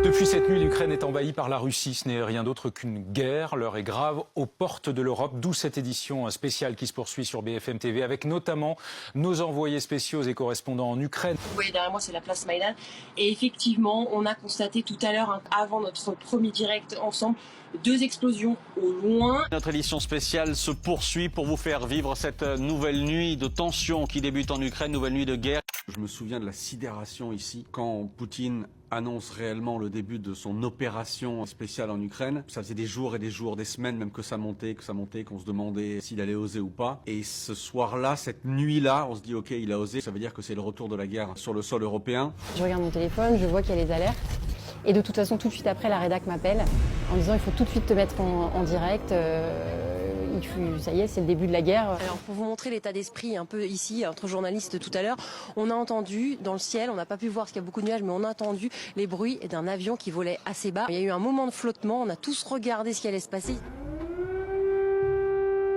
Depuis cette nuit, l'Ukraine est envahie par la Russie. Ce n'est rien d'autre qu'une guerre. L'heure est grave aux portes de l'Europe, d'où cette édition spéciale qui se poursuit sur BFM TV avec notamment nos envoyés spéciaux et correspondants en Ukraine. Vous voyez derrière moi, c'est la place Maïdan. Et effectivement, on a constaté tout à l'heure, avant notre premier direct ensemble, 2 explosions au loin. Notre édition spéciale se poursuit pour vous faire vivre cette nouvelle nuit de tension qui débute en Ukraine, nouvelle nuit de guerre. Je me souviens de la sidération ici quand Poutine annonce réellement le début de son opération spéciale en Ukraine. Ça faisait des jours et des jours, des semaines même que ça montait, qu'on se demandait s'il allait oser ou pas. Et ce soir-là, cette nuit-là, on se dit ok, il a osé. Ça veut dire que c'est le retour de la guerre sur le sol européen. Je regarde mon téléphone, je vois qu'il y a les alertes. Et de toute façon, tout de suite après, la rédac m'appelle en disant il faut tout de suite te mettre en direct. Ça y est, c'est le début de la guerre. Alors pour vous montrer l'état d'esprit un peu ici, entre journalistes tout à l'heure, on a entendu dans le ciel, on n'a pas pu voir parce qu'il y a beaucoup de nuages, mais on a entendu les bruits d'un avion qui volait assez bas. Il y a eu un moment de flottement, on a tous regardé ce qui allait se passer.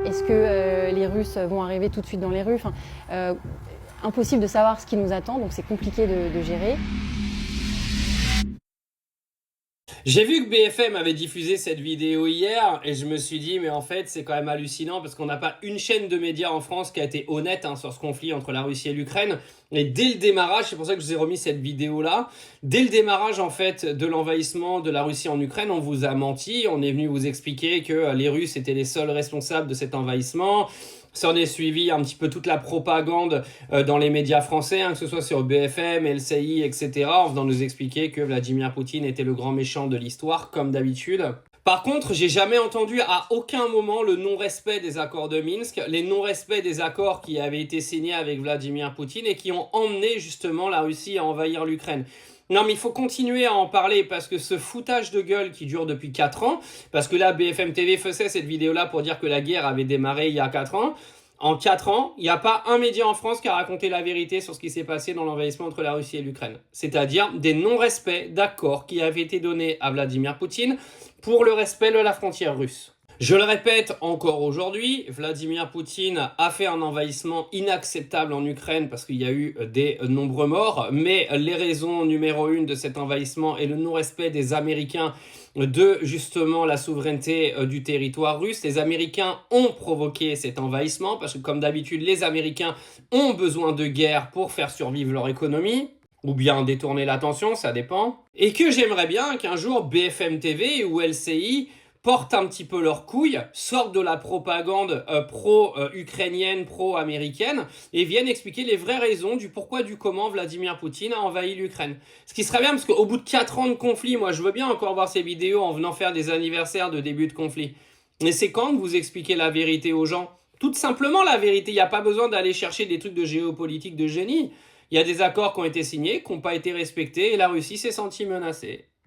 Est-ce que les Russes vont arriver tout de suite dans les rues impossible de savoir ce qui nous attend, donc c'est compliqué de gérer. J'ai vu que BFM avait diffusé cette vidéo hier et je me suis dit mais en fait c'est quand même hallucinant parce qu'on n'a pas une chaîne de médias en France qui a été honnête sur ce conflit entre la Russie et l'Ukraine. Et dès le démarrage, c'est pour ça que je vous ai remis cette vidéo là, dès le démarrage en fait de l'envahissement de la Russie en Ukraine, on vous a menti, on est venu vous expliquer que les Russes étaient les seuls responsables de cet envahissement. Ça en est suivi un petit peu toute la propagande dans les médias français, que ce soit sur BFM, LCI, etc., en venant nous expliquer que Vladimir Poutine était le grand méchant de l'histoire, comme d'habitude. Par contre, j'ai jamais entendu à aucun moment le non-respect des accords de Minsk, les non-respects des accords qui avaient été signés avec Vladimir Poutine et qui ont emmené justement la Russie à envahir l'Ukraine. Non mais il faut continuer à en parler parce que ce foutage de gueule qui dure depuis 4 ans, parce que là BFM TV faisait cette vidéo là pour dire que la guerre avait démarré il y a 4 ans, en 4 ans, il n'y a pas un média en France qui a raconté la vérité sur ce qui s'est passé dans l'envahissement entre la Russie et l'Ukraine. C'est-à-dire des non-respects d'accords qui avaient été donnés à Vladimir Poutine pour le respect de la frontière russe. Je le répète encore aujourd'hui, Vladimir Poutine a fait un envahissement inacceptable en Ukraine parce qu'il y a eu des nombreux morts, mais les raisons numéro 1 de cet envahissement est le non-respect des Américains de justement la souveraineté du territoire russe. Les Américains ont provoqué cet envahissement parce que comme d'habitude, les Américains ont besoin de guerre pour faire survivre leur économie. Ou bien détourner l'attention, ça dépend. Et que j'aimerais bien qu'un jour BFM TV ou LCI portent un petit peu leurs couilles, sortent de la propagande pro-ukrainienne, pro-américaine, et viennent expliquer les vraies raisons du pourquoi, du comment Vladimir Poutine a envahi l'Ukraine. Ce qui serait bien, parce qu'au bout de 4 ans de conflit, moi je veux bien encore voir ces vidéos en venant faire des anniversaires de début de conflit. Mais c'est quand que vous expliquez la vérité aux gens? Tout simplement la vérité, il n'y a pas besoin d'aller chercher des trucs de géopolitique de génie. Il y a des accords qui ont été signés, qui n'ont pas été respectés, et la Russie s'est sentie menacée.